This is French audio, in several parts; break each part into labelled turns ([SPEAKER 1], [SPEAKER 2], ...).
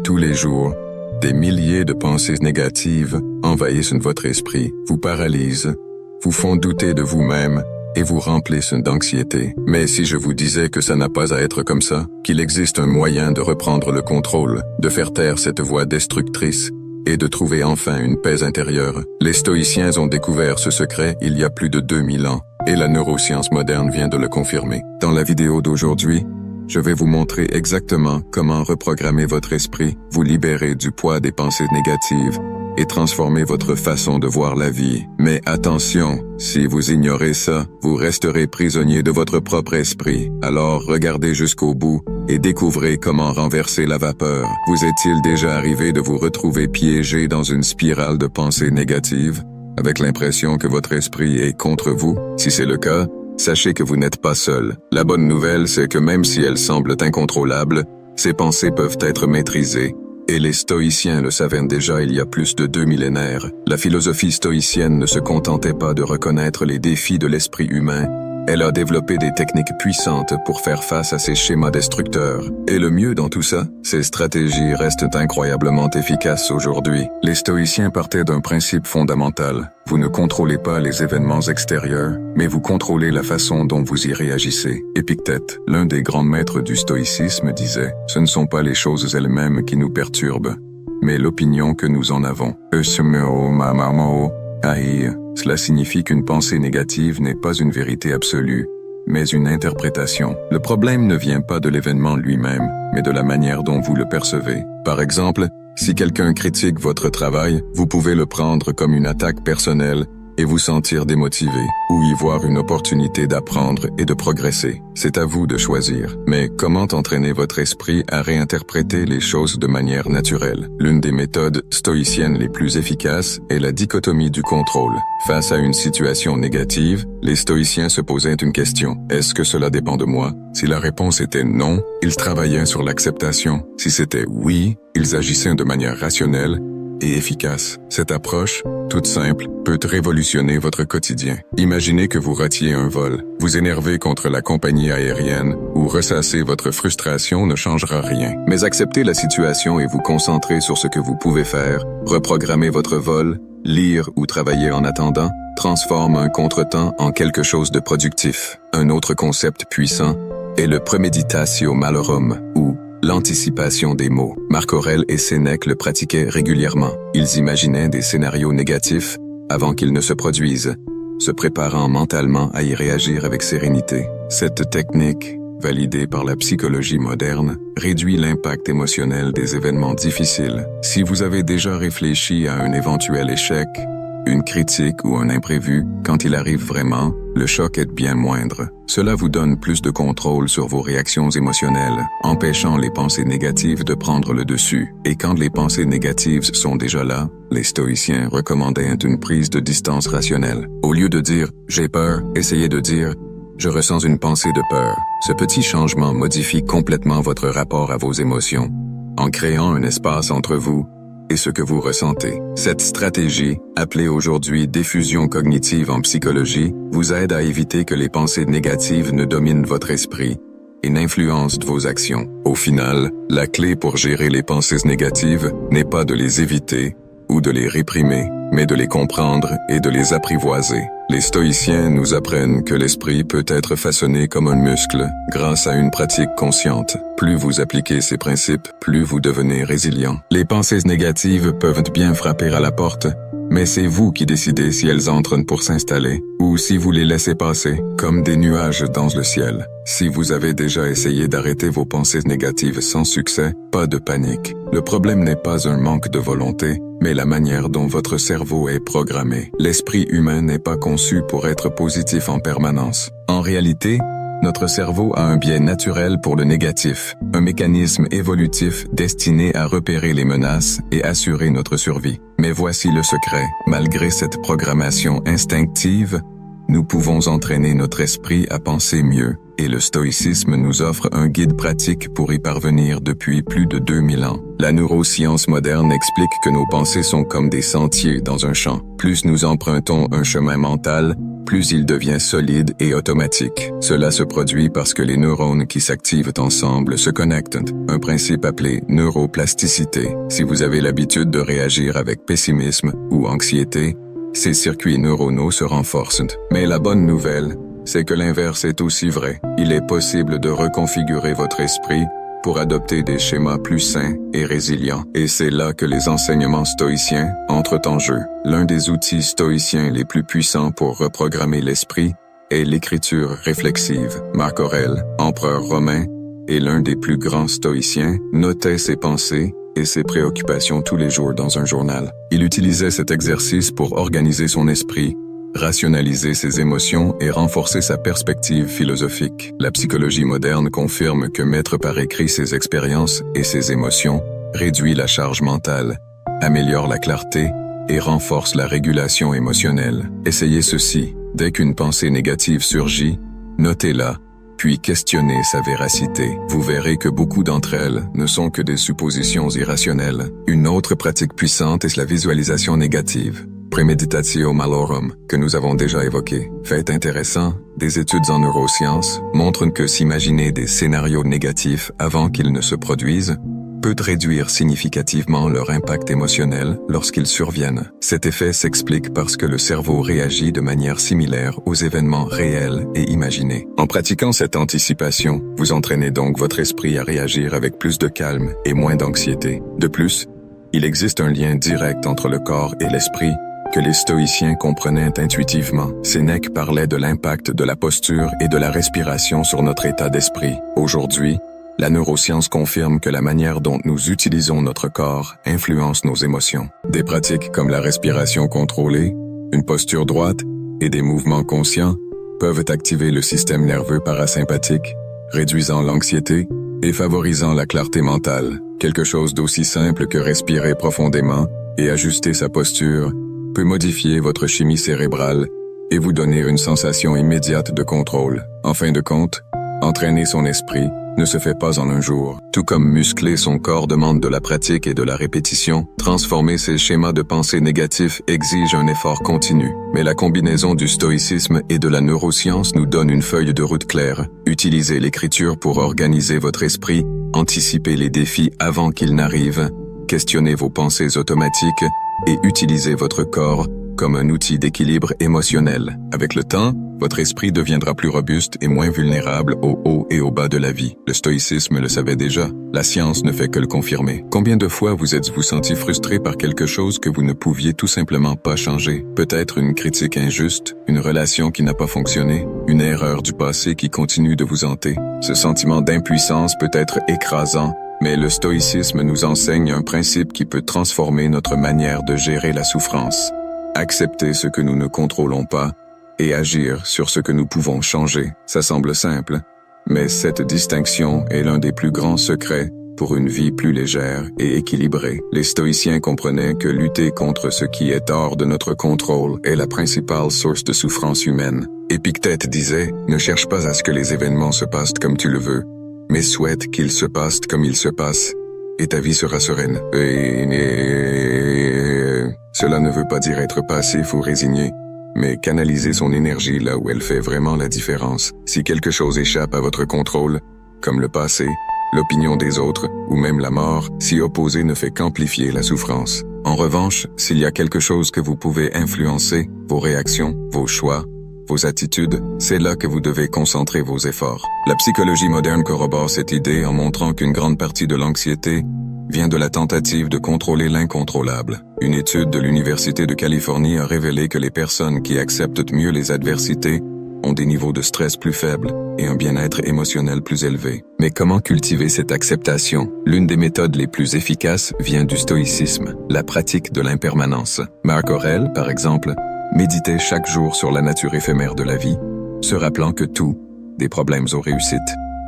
[SPEAKER 1] Tous les jours, des milliers de pensées négatives envahissent votre esprit, vous paralysent, vous font douter de vous-même et vous remplissent d'anxiété. Mais si je vous disais que ça n'a pas à être comme ça, qu'il existe un moyen de reprendre le contrôle, de faire taire cette voix destructrice et de trouver enfin une paix intérieure. Les stoïciens ont découvert ce secret il y a plus de 2000 ans et la neuroscience moderne vient de le confirmer. Dans la vidéo d'aujourd'hui, je vais vous montrer exactement comment reprogrammer votre esprit, vous libérer du poids des pensées négatives et transformer votre façon de voir la vie. Mais attention, si vous ignorez ça, vous resterez prisonnier de votre propre esprit. Alors regardez jusqu'au bout et découvrez comment renverser la vapeur. Vous est-il déjà arrivé de vous retrouver piégé dans une spirale de pensées négatives, avec l'impression que votre esprit est contre vous? Si c'est le cas, sachez que vous n'êtes pas seul. La bonne nouvelle, c'est que même si elles semblent incontrôlables, ces pensées peuvent être maîtrisées. Et les stoïciens le savaient déjà il y a plus de 2 millénaires. La philosophie stoïcienne ne se contentait pas de reconnaître les défis de l'esprit humain, elle a développé des techniques puissantes pour faire face à ces schémas destructeurs. Et le mieux dans tout ça, ces stratégies restent incroyablement efficaces aujourd'hui. Les stoïciens partaient d'un principe fondamental. Vous ne contrôlez pas les événements extérieurs, mais vous contrôlez la façon dont vous y réagissez. Épictète, l'un des grands maîtres du stoïcisme, disait « Ce ne sont pas les choses elles-mêmes qui nous perturbent, mais l'opinion que nous en avons. » Cela signifie qu'une pensée négative n'est pas une vérité absolue, mais une interprétation. Le problème ne vient pas de l'événement lui-même, mais de la manière dont vous le percevez. Par exemple, si quelqu'un critique votre travail, vous pouvez le prendre comme une attaque personnelle et vous sentir démotivé, ou y voir une opportunité d'apprendre et de progresser. C'est à vous de choisir. Mais comment entraîner votre esprit à réinterpréter les choses de manière naturelle? L'une des méthodes stoïciennes les plus efficaces est la dichotomie du contrôle. Face à une situation négative, les stoïciens se posaient une question. Est-ce que cela dépend de moi? Si la réponse était non, ils travaillaient sur l'acceptation. Si c'était oui, ils agissaient de manière rationnelle et efficace. Cette approche, toute simple, peut révolutionner votre quotidien. Imaginez que vous ratiez un vol, vous énervez contre la compagnie aérienne ou ressasser votre frustration ne changera rien. Mais acceptez la situation et vous concentrer sur ce que vous pouvez faire, reprogrammer votre vol, lire ou travailler en attendant, transforme un contretemps en quelque chose de productif. Un autre concept puissant est le premeditatio malorum, ou l'anticipation des maux. Marc Aurèle et Sénèque le pratiquaient régulièrement. Ils imaginaient des scénarios négatifs avant qu'ils ne se produisent, se préparant mentalement à y réagir avec sérénité. Cette technique, validée par la psychologie moderne, réduit l'impact émotionnel des événements difficiles. Si vous avez déjà réfléchi à un éventuel échec, une critique ou un imprévu, quand il arrive vraiment, le choc est bien moindre. Cela vous donne plus de contrôle sur vos réactions émotionnelles, empêchant les pensées négatives de prendre le dessus. Et quand les pensées négatives sont déjà là, les stoïciens recommandaient une prise de distance rationnelle. Au lieu de dire « j'ai peur », essayez de dire « je ressens une pensée de peur ». Ce petit changement modifie complètement votre rapport à vos émotions, en créant un espace entre vous et ce que vous ressentez. Cette stratégie, appelée aujourd'hui diffusion cognitive en psychologie, vous aide à éviter que les pensées négatives ne dominent votre esprit et n'influencent vos actions. Au final, la clé pour gérer les pensées négatives n'est pas de les éviter ou de les réprimer, mais de les comprendre et de les apprivoiser. Les stoïciens nous apprennent que l'esprit peut être façonné comme un muscle grâce à une pratique consciente. Plus vous appliquez ces principes, plus vous devenez résilient. Les pensées négatives peuvent bien frapper à la porte, mais c'est vous qui décidez si elles entrent pour s'installer ou si vous les laissez passer, comme des nuages dans le ciel. Si vous avez déjà essayé d'arrêter vos pensées négatives sans succès, pas de panique. Le problème n'est pas un manque de volonté, mais la manière dont votre cerveau est programmé. L'esprit humain n'est pas conçu pour être positif en permanence. En réalité, notre cerveau a un biais naturel pour le négatif, un mécanisme évolutif destiné à repérer les menaces et assurer notre survie. Mais voici le secret. Malgré cette programmation instinctive, nous pouvons entraîner notre esprit à penser mieux, et le stoïcisme nous offre un guide pratique pour y parvenir depuis plus de 2000 ans. La neuroscience moderne explique que nos pensées sont comme des sentiers dans un champ. Plus nous empruntons un chemin mental, plus il devient solide et automatique. Cela se produit parce que les neurones qui s'activent ensemble se connectent, un principe appelé neuroplasticité. Si vous avez l'habitude de réagir avec pessimisme ou anxiété, ces circuits neuronaux se renforcent. Mais la bonne nouvelle, c'est que l'inverse est aussi vrai. Il est possible de reconfigurer votre esprit pour adopter des schémas plus sains et résilients. Et c'est là que les enseignements stoïciens entrent en jeu. L'un des outils stoïciens les plus puissants pour reprogrammer l'esprit est l'écriture réflexive. Marc Aurèle, empereur romain, et l'un des plus grands stoïciens, notait ses pensées et ses préoccupations tous les jours dans un journal. Il utilisait cet exercice pour organiser son esprit, rationaliser ses émotions et renforcer sa perspective philosophique. La psychologie moderne confirme que mettre par écrit ses expériences et ses émotions réduit la charge mentale, améliore la clarté et renforce la régulation émotionnelle. Essayez ceci. Dès qu'une pensée négative surgit, notez-la, puis questionnez sa véracité. Vous verrez que beaucoup d'entre elles ne sont que des suppositions irrationnelles. Une autre pratique puissante est la visualisation négative. Premeditatio malorum, que nous avons déjà évoqué. Fait intéressant, des études en neurosciences montrent que s'imaginer des scénarios négatifs avant qu'ils ne se produisent peut réduire significativement leur impact émotionnel lorsqu'ils surviennent. Cet effet s'explique parce que le cerveau réagit de manière similaire aux événements réels et imaginés. En pratiquant cette anticipation, vous entraînez donc votre esprit à réagir avec plus de calme et moins d'anxiété. De plus, il existe un lien direct entre le corps et l'esprit que les stoïciens comprenaient intuitivement. Sénèque parlait de l'impact de la posture et de la respiration sur notre état d'esprit. Aujourd'hui, la neuroscience confirme que la manière dont nous utilisons notre corps influence nos émotions. Des pratiques comme la respiration contrôlée, une posture droite et des mouvements conscients peuvent activer le système nerveux parasympathique, réduisant l'anxiété et favorisant la clarté mentale. Quelque chose d'aussi simple que respirer profondément et ajuster sa posture peut modifier votre chimie cérébrale et vous donner une sensation immédiate de contrôle. En fin de compte, entraîner son esprit ne se fait pas en un jour. Tout comme muscler son corps demande de la pratique et de la répétition, transformer ses schémas de pensée négatifs exige un effort continu. Mais la combinaison du stoïcisme et de la neuroscience nous donne une feuille de route claire. Utilisez l'écriture pour organiser votre esprit, anticipez les défis avant qu'ils n'arrivent, questionnez vos pensées automatiques et utilisez votre corps comme un outil d'équilibre émotionnel. Avec le temps, votre esprit deviendra plus robuste et moins vulnérable au haut et au bas de la vie. Le stoïcisme le savait déjà. La science ne fait que le confirmer. Combien de fois vous êtes-vous senti frustré par quelque chose que vous ne pouviez tout simplement pas changer? Peut-être une critique injuste, une relation qui n'a pas fonctionné, une erreur du passé qui continue de vous hanter. Ce sentiment d'impuissance peut être écrasant, mais le stoïcisme nous enseigne un principe qui peut transformer notre manière de gérer la souffrance. Accepter ce que nous ne contrôlons pas et agir sur ce que nous pouvons changer. Ça semble simple, mais cette distinction est l'un des plus grands secrets pour une vie plus légère et équilibrée. Les stoïciens comprenaient que lutter contre ce qui est hors de notre contrôle est la principale source de souffrance humaine. Épictète disait « Ne cherche pas à ce que les événements se passent comme tu le veux, mais souhaite qu'ils se passent comme ils se passent, et ta vie sera sereine. » Cela ne veut pas dire être passif ou résigné, mais canaliser son énergie là où elle fait vraiment la différence. Si quelque chose échappe à votre contrôle, comme le passé, l'opinion des autres ou même la mort, s'y opposer ne fait qu'amplifier la souffrance. En revanche, s'il y a quelque chose que vous pouvez influencer, vos réactions, vos choix, vos attitudes, c'est là que vous devez concentrer vos efforts. La psychologie moderne corrobore cette idée en montrant qu'une grande partie de l'anxiété vient de la tentative de contrôler l'incontrôlable. Une étude de l'Université de Californie a révélé que les personnes qui acceptent mieux les adversités ont des niveaux de stress plus faibles et un bien-être émotionnel plus élevé. Mais comment cultiver cette acceptation? L'une des méthodes les plus efficaces vient du stoïcisme, la pratique de l'impermanence. Marc Aurèle, par exemple, méditait chaque jour sur la nature éphémère de la vie, se rappelant que tout, des problèmes aux réussites,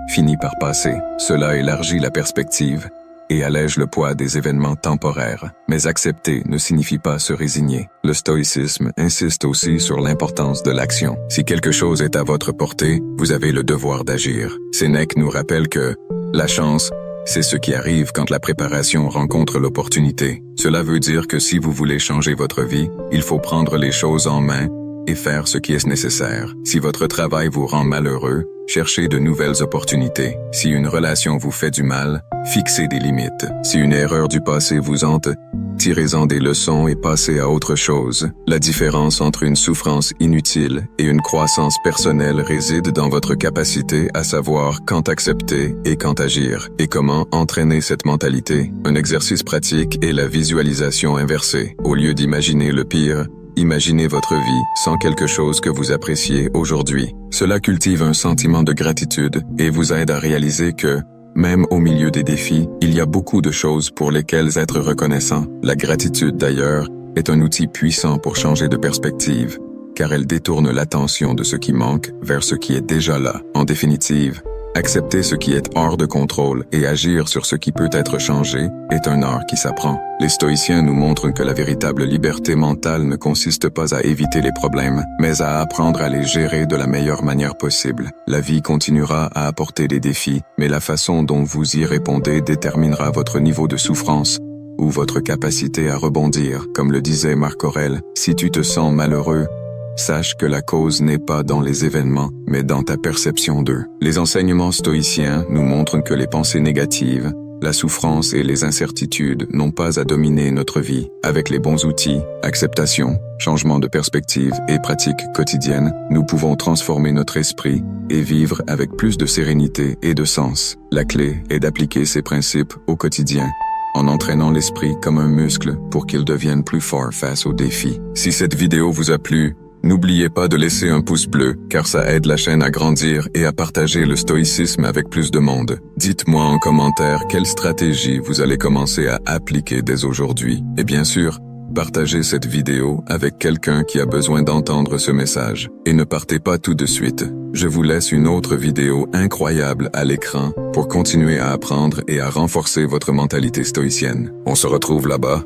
[SPEAKER 1] finit par passer. Cela élargit la perspective et allège le poids des événements temporaires. Mais accepter ne signifie pas se résigner. Le stoïcisme insiste aussi sur l'importance de l'action. Si quelque chose est à votre portée, vous avez le devoir d'agir. Sénèque nous rappelle que la chance, c'est ce qui arrive quand la préparation rencontre l'opportunité. Cela veut dire que si vous voulez changer votre vie, il faut prendre les choses en main et faire ce qui est nécessaire. Si votre travail vous rend malheureux, cherchez de nouvelles opportunités. Si une relation vous fait du mal, fixez des limites. Si une erreur du passé vous hante, tirez-en des leçons et passez à autre chose. La différence entre une souffrance inutile et une croissance personnelle réside dans votre capacité à savoir quand accepter et quand agir. Et comment entraîner cette mentalité? Un exercice pratique est la visualisation inversée. Au lieu d'imaginer le pire, imaginez votre vie sans quelque chose que vous appréciez aujourd'hui. Cela cultive un sentiment de gratitude et vous aide à réaliser que, même au milieu des défis, il y a beaucoup de choses pour lesquelles être reconnaissant. La gratitude, d'ailleurs, est un outil puissant pour changer de perspective, car elle détourne l'attention de ce qui manque vers ce qui est déjà là. En définitive, accepter ce qui est hors de contrôle et agir sur ce qui peut être changé est un art qui s'apprend. Les stoïciens nous montrent que la véritable liberté mentale ne consiste pas à éviter les problèmes, mais à apprendre à les gérer de la meilleure manière possible. La vie continuera à apporter des défis, mais la façon dont vous y répondez déterminera votre niveau de souffrance ou votre capacité à rebondir. Comme le disait Marc Aurèle, si tu te sens malheureux, sache que la cause n'est pas dans les événements, mais dans ta perception d'eux. Les enseignements stoïciens nous montrent que les pensées négatives, la souffrance et les incertitudes n'ont pas à dominer notre vie. Avec les bons outils, acceptation, changement de perspective et pratiques quotidiennes, nous pouvons transformer notre esprit et vivre avec plus de sérénité et de sens. La clé est d'appliquer ces principes au quotidien, en entraînant l'esprit comme un muscle pour qu'il devienne plus fort face aux défis. Si cette vidéo vous a plu, n'oubliez pas de laisser un pouce bleu, car ça aide la chaîne à grandir et à partager le stoïcisme avec plus de monde. Dites-moi en commentaire quelle stratégie vous allez commencer à appliquer dès aujourd'hui. Et bien sûr, partagez cette vidéo avec quelqu'un qui a besoin d'entendre ce message. Et ne partez pas tout de suite. Je vous laisse une autre vidéo incroyable à l'écran pour continuer à apprendre et à renforcer votre mentalité stoïcienne. On se retrouve là-bas.